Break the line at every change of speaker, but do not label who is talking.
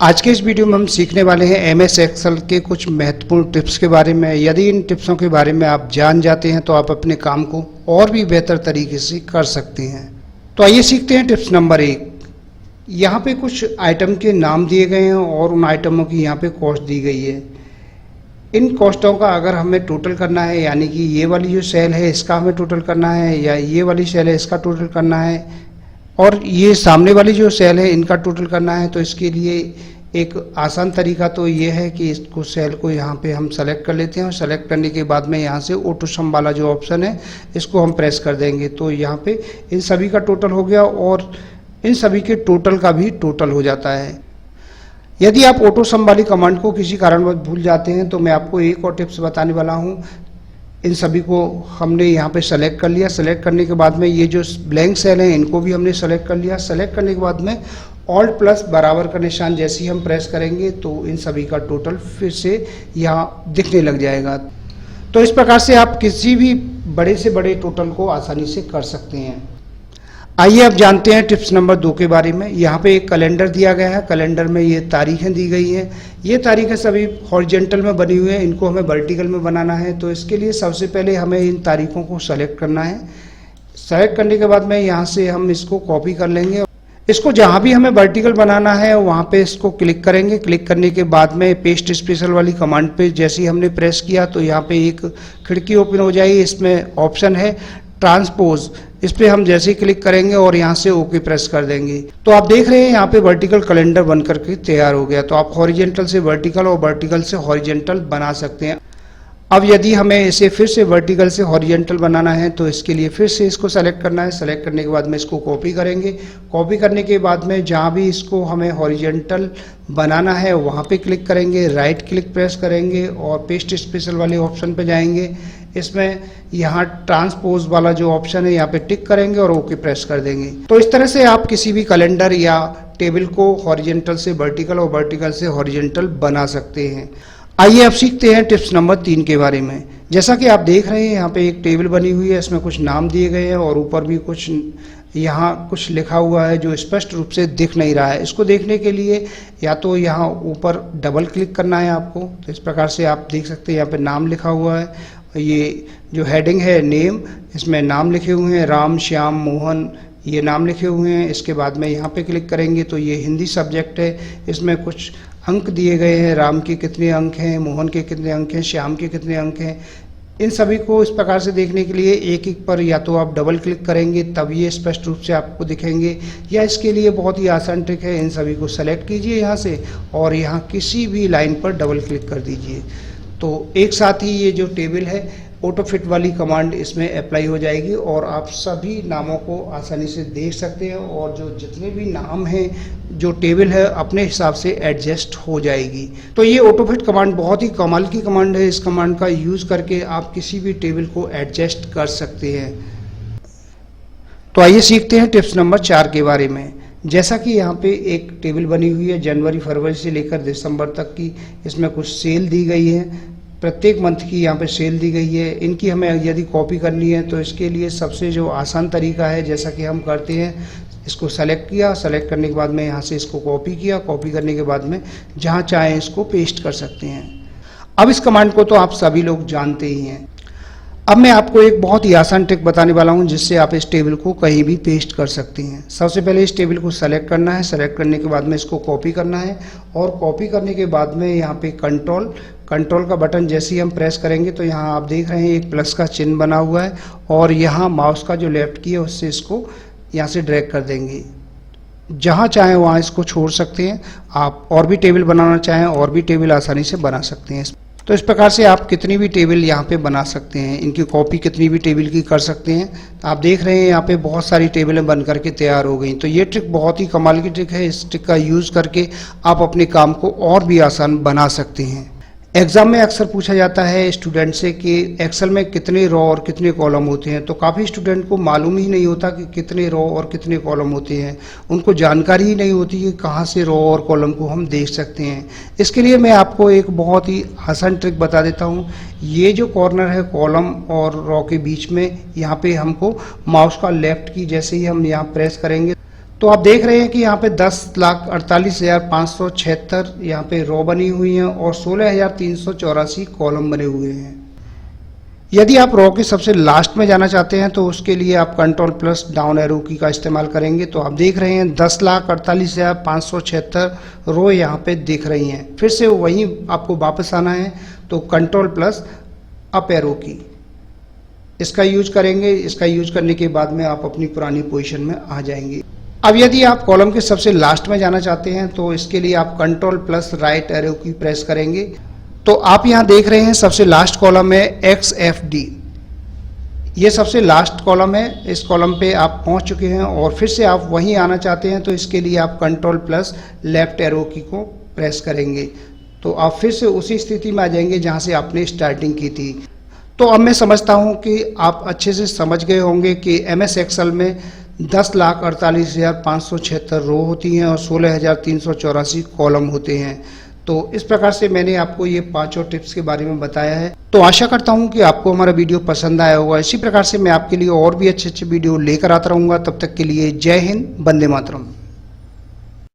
आज के इस वीडियो में हम सीखने वाले हैं एमएस एक्सेल के कुछ महत्वपूर्ण टिप्स के बारे में। यदि इन टिप्सों के बारे में आप जान जाते हैं तो आप अपने काम को और भी बेहतर तरीके से कर सकते हैं। तो आइए सीखते हैं टिप्स नंबर 1। यहाँ पे कुछ आइटम के नाम दिए गए हैं और उन आइटमों की यहाँ पे कॉस्ट दी गई है। इन कॉस्टों का अगर हमें टोटल करना है, यानी कि ये वाली जो सेल है इसका हमें टोटल करना है, या ये वाली सेल है इसका टोटल करना है, और ये सामने वाली जो सेल है इनका टोटल करना है, तो इसके लिए एक आसान तरीका तो ये है कि इसको सेल को यहाँ पे हम सेलेक्ट कर लेते हैं और सेलेक्ट करने के बाद में यहाँ से ऑटो सम वाला जो ऑप्शन है इसको हम प्रेस कर देंगे। तो यहाँ पे इन सभी का टोटल हो गया और इन सभी के टोटल का भी टोटल हो जाता है। यदि आप ऑटो सम वाली कमांड को किसी कारणवश भूल जाते हैं तो मैं आपको एक और टिप्स बताने वाला हूँ। इन सभी को हमने यहाँ पे सेलेक्ट कर लिया। सेलेक्ट करने के बाद में ये जो ब्लैंक सेल हैं इनको भी हमने सेलेक्ट कर लिया। सेलेक्ट करने के बाद में ऑल्ट प्लस बराबर का निशान जैसे ही हम प्रेस करेंगे तो इन सभी का टोटल फिर से यहाँ दिखने लग जाएगा। तो इस प्रकार से आप किसी भी बड़े से बड़े टोटल को आसानी से कर सकते हैं। आइए अब जानते हैं टिप्स नंबर 2 के बारे में। यहाँ पे एक कैलेंडर दिया गया है। कैलेंडर में ये तारीखें दी गई हैं। ये तारीखें सभी हॉरिजॉन्टल में बनी हुई हैं, इनको हमें वर्टिकल में बनाना है। तो इसके लिए सबसे पहले हमें इन तारीखों को सेलेक्ट करना है। सेलेक्ट करने के बाद में यहाँ से हम इसको कॉपी कर लेंगे। इसको जहाँ भी हमें वर्टिकल बनाना है वहाँ पे इसको क्लिक करेंगे। क्लिक करने के बाद में पेस्ट स्पेशल वाली कमांड पे जैसे ही हमने प्रेस किया तो यहाँ पे एक खिड़की ओपन हो जाएगी। इसमें ऑप्शन है ट्रांसपोज, इस पे हम जैसे ही क्लिक करेंगे और यहाँ से ओके प्रेस कर देंगे तो आप देख रहे हैं यहाँ पे वर्टिकल कैलेंडर बन करके तैयार हो गया। तो आप हॉरिजॉन्टल से वर्टिकल और वर्टिकल से हॉरिजॉन्टल बना सकते हैं। अब यदि हमें इसे फिर से वर्टिकल से हॉरिजॉन्टल बनाना है तो इसके लिए फिर से इसको सेलेक्ट करना है। सेलेक्ट करने के बाद में इसको कॉपी करेंगे। कॉपी करने के बाद में जहाँ भी इसको हमें हॉरिजॉन्टल बनाना है वहाँ पे क्लिक करेंगे, राइट क्लिक प्रेस करेंगे और पेस्ट स्पेशल वाले ऑप्शन पे जाएंगे। इसमें यहाँ ट्रांसपोज वाला जो ऑप्शन है यहाँ पे टिक करेंगे और ओके प्रेस कर देंगे। तो इस तरह से आप किसी भी कैलेंडर या टेबल को हॉरिजॉन्टल से वर्टिकल और वर्टिकल से हॉरिजॉन्टल बना सकते हैं। आइए अब सीखते हैं टिप्स नंबर 3 के बारे में। जैसा कि आप देख रहे हैं यहाँ पे एक टेबल बनी हुई है, इसमें कुछ नाम दिए गए हैं और ऊपर भी कुछ यहाँ कुछ लिखा हुआ है जो स्पष्ट रूप से दिख नहीं रहा है। इसको देखने के लिए या तो यहाँ ऊपर डबल क्लिक करना है आपको। तो इस प्रकार से आप देख सकते हैं यहाँ पे नाम लिखा हुआ है। ये जो हेडिंग है नेम, इसमें नाम लिखे हुए हैं राम, श्याम, मोहन, ये नाम लिखे हुए हैं। इसके बाद में यहाँ पे क्लिक करेंगे तो ये हिंदी सब्जेक्ट है। इसमें कुछ अंक दिए गए हैं, राम के कितने अंक हैं, मोहन के कितने अंक हैं, श्याम के कितने अंक हैं। इन सभी को इस प्रकार से देखने के लिए एक एक पर या तो आप डबल क्लिक करेंगे तब ये स्पष्ट रूप से आपको दिखेंगे, या इसके लिए बहुत ही आसान ट्रिक है। इन सभी को सेलेक्ट कीजिए यहाँ से और यहाँ किसी भी लाइन पर डबल क्लिक कर दीजिए तो एक साथ ही ये जो टेबल है ऑटो फिट वाली कमांड इसमें अप्लाई हो जाएगी और आप सभी नामों को आसानी से देख सकते हैं और जो जितने भी नाम हैं जो टेबल है अपने हिसाब से एडजस्ट हो जाएगी। तो ये ऑटो फिट कमांड बहुत ही कमाल की कमांड है। इस कमांड का यूज़ करके आप किसी भी टेबल को एडजस्ट कर सकते हैं। तो आइए सीखते हैं टिप्स नंबर 4 के बारे में। जैसा कि यहाँ पे एक टेबल बनी हुई है जनवरी फरवरी से लेकर दिसंबर तक की, इसमें कुछ सेल दी गई है, प्रत्येक मंथ की यहाँ पे सेल दी गई है। इनकी हमें यदि कॉपी करनी है तो इसके लिए सबसे जो आसान तरीका है, जैसा कि हम करते हैं, इसको सेलेक्ट किया, सेलेक्ट करने के बाद में यहाँ से इसको कॉपी किया, कॉपी करने के बाद में जहाँ चाहें इसको पेस्ट कर सकते हैं। अब इस कमांड को तो आप सभी लोग जानते ही हैं। अब मैं आपको एक बहुत ही आसान ट्रिक बताने वाला हूं जिससे आप इस टेबल को कहीं भी पेस्ट कर सकते हैं। सबसे पहले इस टेबल को सेलेक्ट करना है। सेलेक्ट करने के बाद में इसको कॉपी करना है और कॉपी करने के बाद में यहाँ पे कंट्रोल का बटन जैसे ही हम प्रेस करेंगे तो यहाँ आप देख रहे हैं एक प्लस का चिन्ह बना हुआ है और यहाँ माउस का जो लेफ्ट की है उससे इसको यहाँ से ड्रैग कर देंगे। जहाँ चाहें वहाँ इसको छोड़ सकते हैं। आप और भी टेबल बनाना चाहें और भी टेबल आसानी से बना सकते हैं। तो इस प्रकार से आप कितनी भी टेबल यहाँ पे बना सकते हैं। इनकी कॉपी कितनी भी टेबल की कर सकते हैं। आप देख रहे हैं यहाँ पे बहुत सारी टेबलें बन करके तैयार हो गई। तो ये ट्रिक बहुत ही कमाल की ट्रिक है। इस ट्रिक का यूज़ करके आप अपने काम को और भी आसान बना सकते हैं। एग्जाम में अक्सर पूछा जाता है स्टूडेंट से कि एक्सेल में कितने रो और कितने कॉलम होते हैं। तो काफ़ी स्टूडेंट को मालूम ही नहीं होता कि कितने रो और कितने कॉलम होते हैं। उनको जानकारी ही नहीं होती कि कहाँ से रो और कॉलम को हम देख सकते हैं। इसके लिए मैं आपको एक बहुत ही आसान ट्रिक बता देता हूँ। ये जो कॉर्नर है कॉलम और रो के बीच में, यहाँ पे हमको माउस का लेफ्ट की जैसे ही हम यहाँ प्रेस करेंगे तो आप देख रहे हैं कि यहाँ पे 10,48,576 यहाँ पे रो बनी हुई हैं और 16,384 कॉलम बने हुए हैं। यदि आप रो के सबसे लास्ट में जाना चाहते हैं तो उसके लिए आप कंट्रोल प्लस डाउन एरो की का इस्तेमाल करेंगे। तो आप देख रहे हैं 10,48,576 रो यहाँ पे दिख रही हैं। फिर से वहीं आपको वापस आना है तो कंट्रोल प्लस अप एरो की इसका यूज करेंगे। इसका यूज करने के बाद में आप अपनी पुरानी पोजीशन में आ जाएंगे। अब यदि आप कॉलम के सबसे लास्ट में जाना चाहते हैं तो इसके लिए आप कंट्रोल प्लस राइट एरो की प्रेस करेंगे। तो आप यहां देख रहे हैं सबसे लास्ट कॉलम है XFD, ये सबसे लास्ट कॉलम है। इस कॉलम पे आप पहुंच चुके हैं और फिर से आप वहीं आना चाहते हैं तो इसके लिए आप कंट्रोल प्लस लेफ्ट एरो की को प्रेस करेंगे। तो आप फिर से उसी स्थिति में आ जाएंगे जहां से आपने स्टार्टिंग की थी। तो अब मैं समझता हूं कि आप अच्छे से समझ गए होंगे कि MS एक्सेल में 10,48,576 रो होती हैं और 16,384 कॉलम होते हैं। तो इस प्रकार से मैंने आपको ये पांचों टिप्स के बारे में बताया है। तो आशा करता हूं कि आपको हमारा वीडियो पसंद आया होगा। इसी प्रकार से मैं आपके लिए और भी अच्छे अच्छे वीडियो लेकर आता रहूंगा। तब तक के लिए जय हिंद, वंदे मातरम।